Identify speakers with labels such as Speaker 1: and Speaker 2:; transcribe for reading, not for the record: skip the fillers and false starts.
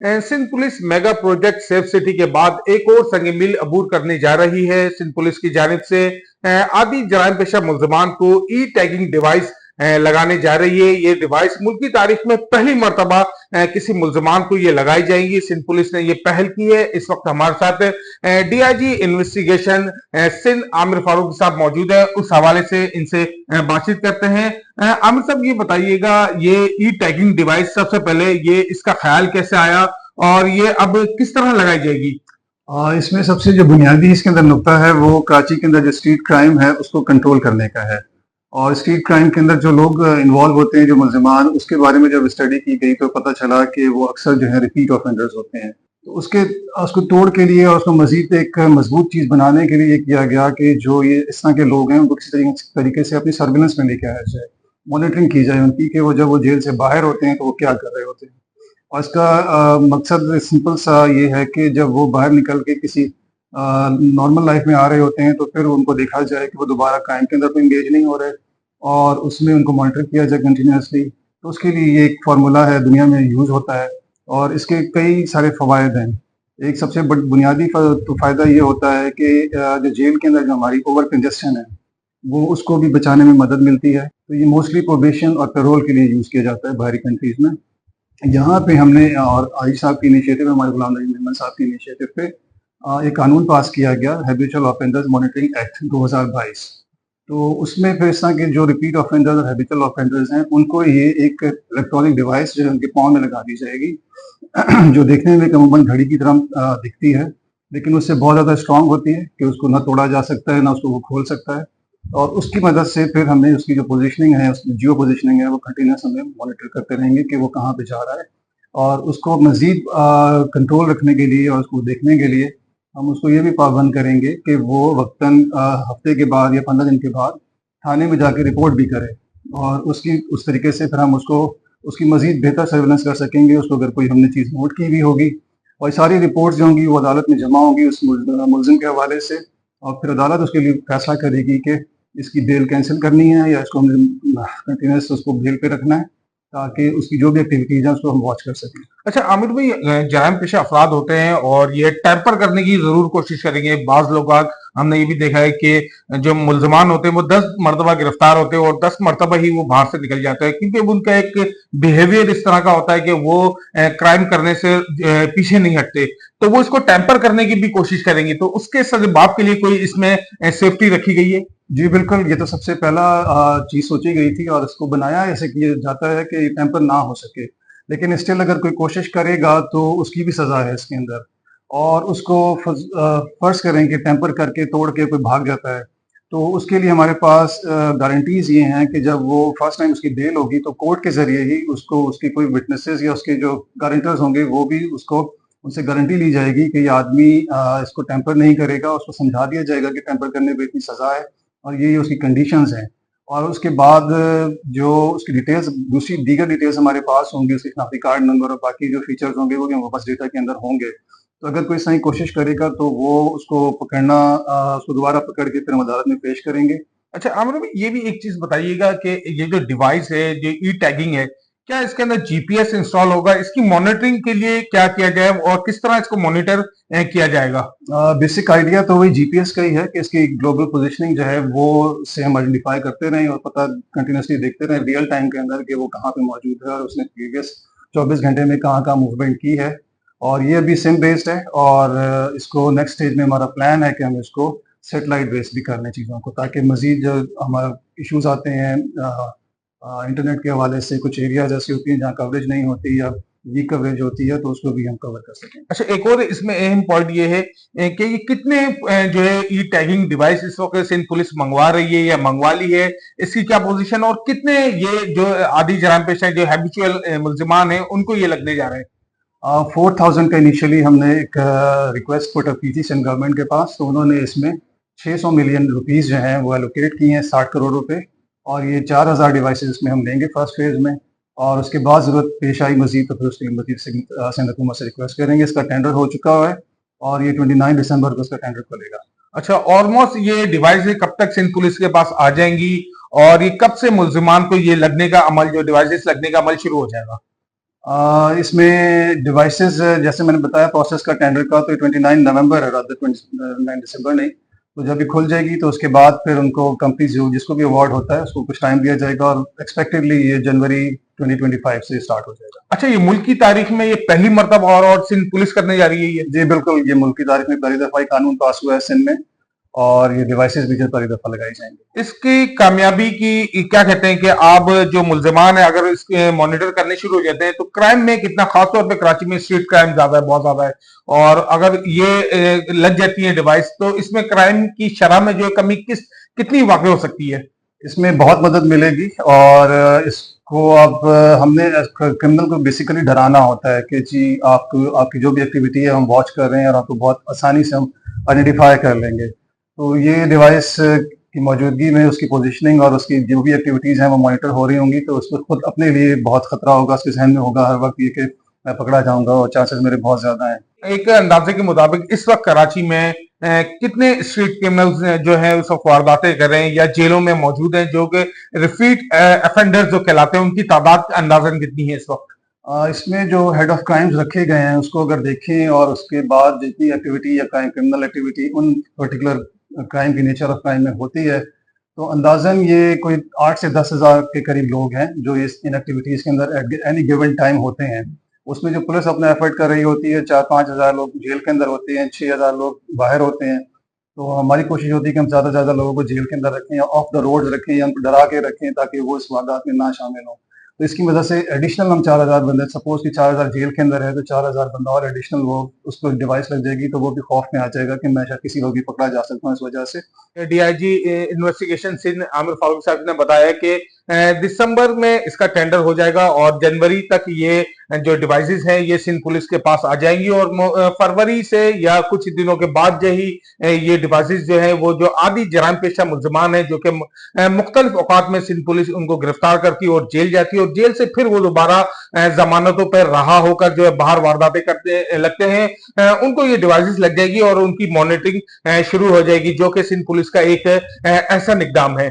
Speaker 1: Sindh police mega project safe city के बाद एक और संग मिल अबूर करने जा रही है। सिंध पुलिस की जानिब से आदि जराइम पेशा मुल्जमान को ई टैगिंग डिवाइस लगाने जा रही है। ये डिवाइस मुल्क की तारीख में पहली मरतबा किसी मुल्जमान को ये लगाई जाएंगी। सिंध पुलिस ने ये पहल की है। इस वक्त हमारे साथ डीआईजी इन्वेस्टिगेशन सिंध आमिर फारूक साहब मौजूद है। उस हवाले से इनसे बातचीत करते हैं। आमिर साहब ये बताइएगा, ये ई टैगिंग डिवाइस सबसे पहले ये इसका ख्याल कैसे आया और ये अब किस तरह लगाई जाएगी?
Speaker 2: इसमें सबसे जो बुनियादी इसके अंदर नुकता है वो कराची के अंदर जो स्ट्रीट क्राइम है उसको कंट्रोल करने का है। और स्ट्रीट क्राइम के अंदर जो लोग इन्वॉल्व होते हैं, जो मुल्जिमान, उसके बारे में जब स्टडी की गई तो पता चला कि वो अक्सर जो है रिपीट ऑफेंडर्स होते हैं। तो उसको तोड़ के लिए और उसको मजीद एक मजबूत चीज़ बनाने के लिए ये किया गया कि जो ये इस तरह के लोग हैं उनको किसी तरीके से अपनी सर्विलेंस में लेके आया जाए, मॉनिटरिंग की जाए उनकी कि वो जब वो जेल से बाहर होते हैं तो वो क्या कर रहे होते हैं। और इसका मकसद सिंपल सा ये है कि जब वो बाहर निकल के किसी नॉर्मल लाइफ में आ रहे होते हैं तो फिर उनको देखा जाए कि वो दोबारा क्राइम के अंदर तो इंगेज नहीं हो रहे और उसमें उनको मॉनिटर किया जाए कंटिन्यूसली। तो उसके लिए ये एक फार्मूला है, दुनिया में यूज़ होता है और इसके कई सारे फ़वाइद हैं। एक सबसे बुनियादी फ़ायदा ये होता है कि जो जेल के अंदर जो हमारी ओवर कंजस्शन है वो उसको भी बचाने में मदद मिलती है। तो ये मोस्टली प्रोबेशन और पैरोल के लिए यूज़ किया जाता है बाहरी कंट्रीज़ में। यहाँ पे हमने और आरिफ साहब की इनिशिएटिव, हमारे गुलाम नबी मेमन साहब की इनिशिएटिव पे एक कानून पास किया गया, हैबिचुअल ऑफेंडर्स मॉनिटरिंग एक्ट 2022। तो उसमें फिर इस तरह के जो रिपीट ऑफेंडर्स और हैबिचुअल ऑफेंडर्स हैं उनको ये एक इलेक्ट्रॉनिक डिवाइस जो है उनके पाँव में लगा दी जाएगी जो देखने में अमूमन घड़ी की तरह दिखती है, लेकिन उससे बहुत ज़्यादा स्ट्रांग होती है कि उसको ना तोड़ा जा सकता है, ना उसको वो खोल सकता है। और उसकी मदद से फिर हमें उसकी जो पोजीशनिंग है, उसकी जियो पोजीशनिंग है, वो कंटिन्यूस हमें मॉनिटर करते रहेंगे कि वो कहाँ पे जा रहा है। और उसको मज़ीद कंट्रोल रखने के लिए और उसको देखने के लिए हम उसको ये भी पाबंद करेंगे कि वो वक़्तन हफ़्ते के बाद या 15 दिन के बाद थाने में जाके रिपोर्ट भी करे और उसकी उस तरीके से फिर हम उसको उसकी मज़ीद बेहतर सर्विलेंस कर सकेंगे। उसको अगर कोई हमने चीज़ नोट की भी होगी और सारी रिपोर्ट्स जो होंगी वो अदालत में जमा होंगी उस मुल्ज़िम के हवाले से और फिर अदालत उसके लिए फैसला करेगी कि इसकी बेल कैंसिल करनी है या इसको हमने कंटिन्यूस उसको बेल पे रखना है ताकि उसकी जो भी एक्टिविटीज है उसको हम वॉच कर सकें।
Speaker 1: अच्छा आमिर भाई, जराइम पेशा अफराद होते हैं और ये टैंपर करने की जरूर कोशिश करेंगे। बाज लोग हमने ये भी देखा है कि जो मुल्जमान होते हैं वो 10 मरतबा गिरफ्तार होते हैं और 10 मरतबा ही वो बाहर से निकल जाते हैं, क्योंकि उनका एक बिहेवियर इस तरह का होता है कि वो क्राइम करने से पीछे नहीं हटते। तो वो इसको टैंपर करने की भी कोशिश करेंगे। तो उसके सजवाब के लिए कोई इसमें सेफ्टी रखी गई है?
Speaker 2: जी बिल्कुल, ये तो सबसे पहला चीज़ सोची गई थी और इसको बनाया ऐसे किया जाता है कि टैंपर ना हो सके। लेकिन स्टिल अगर कोई कोशिश करेगा तो उसकी भी सज़ा है इसके अंदर और उसको फ़र्ज़ करें कि टैंपर करके तोड़ के कोई भाग जाता है, तो उसके लिए हमारे पास गारंटीज़ ये हैं कि जब वो फर्स्ट टाइम उसकी बेल होगी तो कोर्ट के ज़रिए ही उसको उसके कोई विटनेसेस या उसके जो गारंटर्स होंगे वो भी उसको उनसे गारंटी ली जाएगी कि ये आदमी इसको टैंपर नहीं करेगा। उसको समझा दिया जाएगा कि टैंपर करने पे इतनी सज़ा है और ये उसकी कंडीशंस हैं। और उसके बाद जो उसकी डिटेल्स, दूसरी दीगर डिटेल्स हमारे पास होंगी, उसके शनाख्ती कार्ड नंबर और बाकी जो फीचर्स होंगे वो भी हमारे पास डेटा के अंदर होंगे। तो अगर कोई सही कोशिश करेगा तो वो उसको पकड़ना उसको दोबारा पकड़ के फिर हम अदालत में पेश करेंगे।
Speaker 1: अच्छा आमिर भाई, ये भी एक चीज बताइएगा कि ये जो डिवाइस है, जो ई टैगिंग है, क्या इसके अंदर जीपीएस इंस्टॉल होगा? इसकी मॉनिटरिंग के लिए क्या किया जाए और किस तरह इसको मॉनिटर किया जाएगा?
Speaker 2: बेसिक आइडिया तो वही जीपीएस का ही है कि इसकी ग्लोबल पोजीशनिंग जो है वो से हम आइडेंटिफाई करते रहें और पता कंटिन्यूसली देखते रहें रियल टाइम के अंदर कि वो कहाँ पे मौजूद है और उसने प्रीवियस 24 घंटे में कहाँ-कहाँ मूवमेंट की है। और ये अभी सिम बेस्ड है और इसको नेक्स्ट स्टेज में हमारा प्लान है कि हम इसको सैटेलाइट बेस्ड भी कर लें चीज़ों को, ताकि मज़ीद जो हमारा इश्यूज़ आते हैं इंटरनेट के हवाले से, कुछ एरियाज़ ऐसी होती हैं जहाँ कवरेज नहीं होती या वीक कवरेज होती है, तो उसको भी हम कवर कर सकें।
Speaker 1: अच्छा, एक और इसमें अहम पॉइंट ये है कि ये कितने जो है ई टैगिंग डिवाइस इस वक्त सिंध पुलिस मंगवा रही है या मंगवा ली है, इसकी क्या पोजीशन और कितने ये जो आदि जराइम पेशा जो हैबिचुअल मुल्जिमान है उनको ये लगने जा रहे हैं?
Speaker 2: 4000 का इनिशियली हमने एक रिक्वेस्ट पुट अप की थी सेंट्रल गवर्नमेंट के पास, तो उन्होंने इसमें 600 मिलियन रुपीस जो हैं वो एलोकेट किए हैं, 60 करोड़ रुपए। और ये 4000 डिवाइसेस इसमें हम लेंगे फर्स्ट फेज में और उसके बाद ज़रूरत पेश आई मजीद तो फिर उसके मजीद सेंट्रल हुकूमत से रिक्वेस्ट करेंगे। इसका टेंडर हो चुका है और ये 29 दिसंबर को उसका टेंडर खुलेगा।
Speaker 1: अच्छा, ऑलमोस्ट ये डिवाइस कब तक सिंध पुलिस के पास आ जाएंगी और ये कब से मुल्जिमान को ये लगने का अमल, जो डिवाइसेस लगने का अमल शुरू हो जाएगा?
Speaker 2: इसमें डिवाइसेस जैसे मैंने बताया प्रोसेस का टेंडर का, तो 29 नवंबर है, रादर 29 दिसंबर नहीं। तो जब ये खुल जाएगी तो उसके बाद फिर उनको कंपनी जो जिसको भी अवार्ड होता है उसको कुछ टाइम दिया जाएगा, और एक्सपेक्टेडली ये जनवरी 2025 से स्टार्ट हो जाएगा।
Speaker 1: अच्छा, ये मुल्क की तारीख में ये पहली मर्तबा और सिंध पुलिस करने जा रही है ये?
Speaker 2: जी बिल्कुल, ये मुल्क की तारीख में पहली दफा ये कानून पास हुआ है सिंध में, और ये डिवाइसेस भी जल्द पहली दफा लगाई जाएंगी।
Speaker 1: इसकी कामयाबी की क्या कहते हैं कि आप जो मुल्जिमान है अगर इसके मॉनिटर करने शुरू हो जाते हैं तो क्राइम में कितना, खासतौर पे कराची में स्ट्रीट क्राइम ज्यादा है, बहुत ज्यादा है, और अगर ये लग जाती है डिवाइस तो इसमें क्राइम की शरह में जो है कमी कितनी वाक़ई हो सकती है?
Speaker 2: इसमें बहुत मदद मिलेगी, और इसको अब हमने क्रिमिनल को बेसिकली डराना होता है कि जी आपको आपकी जो भी एक्टिविटी है हम वॉच कर रहे हैं और आपको बहुत आसानी से हम आइडेंटिफाई कर लेंगे। तो ये डिवाइस की मौजूदगी में उसकी पोजीशनिंग और उसकी जो भी एक्टिविटीज़ हैं वो मॉनिटर हो रही होंगी, तो उसको खुद अपने लिए बहुत खतरा होगा, उसके जहन में होगा हर वक्त ये कि मैं पकड़ा जाऊंगा और चांसेस मेरे बहुत ज्यादा हैं।
Speaker 1: एक अंदाजे के मुताबिक इस वक्त कराची में कितने स्ट्रीट क्रिमिनल्स जो है उस वक्त वारदातें कर रहे हैं या जेलों में मौजूद हैं, जो कि रिपीट अफेंडर्स जो कहलाते हैं, उनकी तादाद अंदाजन कितनी है इस वक्त?
Speaker 2: इसमें जो हेड ऑफ क्राइम्स रखे गए हैं उसको अगर देखें, और उसके बाद जितनी एक्टिविटी या क्रिमिनल एक्टिविटी उन पर्टिकुलर क्राइम की नेचर ऑफ क्राइम में होती है, तो अंदाजन ये कोई 8 से 10,000 के करीब लोग हैं जो इन एक्टिविटीज के अंदर एट एनी गिवन टाइम होते हैं। उसमें जो पुलिस अपना एफर्ट कर रही होती है, 4-5 हज़ार लोग जेल के अंदर होते हैं, 6,000 लोग बाहर होते हैं। तो हमारी कोशिश होती है कि हम ज़्यादा से ज़्यादा लोगों को जेल के अंदर रखें या ऑफ द रोड रखें या उनको डरा के रखें ताकि वो इस वारदात में ना शामिल हों। तो इसकी वजह से एडिशनल हम 4,000 बंदे, सपोज कि 4,000 जेल के अंदर है तो 4,000 बंदा और एडिशनल वो उसको डिवाइस लग जाएगी, तो वो भी खौफ में आ जाएगा कि मैं शायद किसी वक्त भी पकड़ा जा सकता हूँ इस वजह से।
Speaker 1: डीआईजी इन्वेस्टिगेशन सिंध आमिर फारूक साहब ने बताया कि दिसंबर में इसका टेंडर हो जाएगा और जनवरी तक ये जो डिवाइसेस हैं ये सिंध पुलिस के पास आ जाएंगी, और फरवरी से या कुछ दिनों के बाद जो ही ये डिवाइसेस जो है वो जो आदि जराम पेशा मुल्जिमान है जो कि मुख्तलिफ औकात में सिंध पुलिस उनको गिरफ्तार करती है और जेल जाती है, और जेल से फिर वो दोबारा जमानतों पर रहा होकर जो है बाहर वारदातें करते लगते हैं, उनको ये डिवाइसेस लग जाएगी और उनकी मॉनिटरिंग शुरू हो जाएगी, जो कि सिंध पुलिस का एक ऐसा इकदाम है।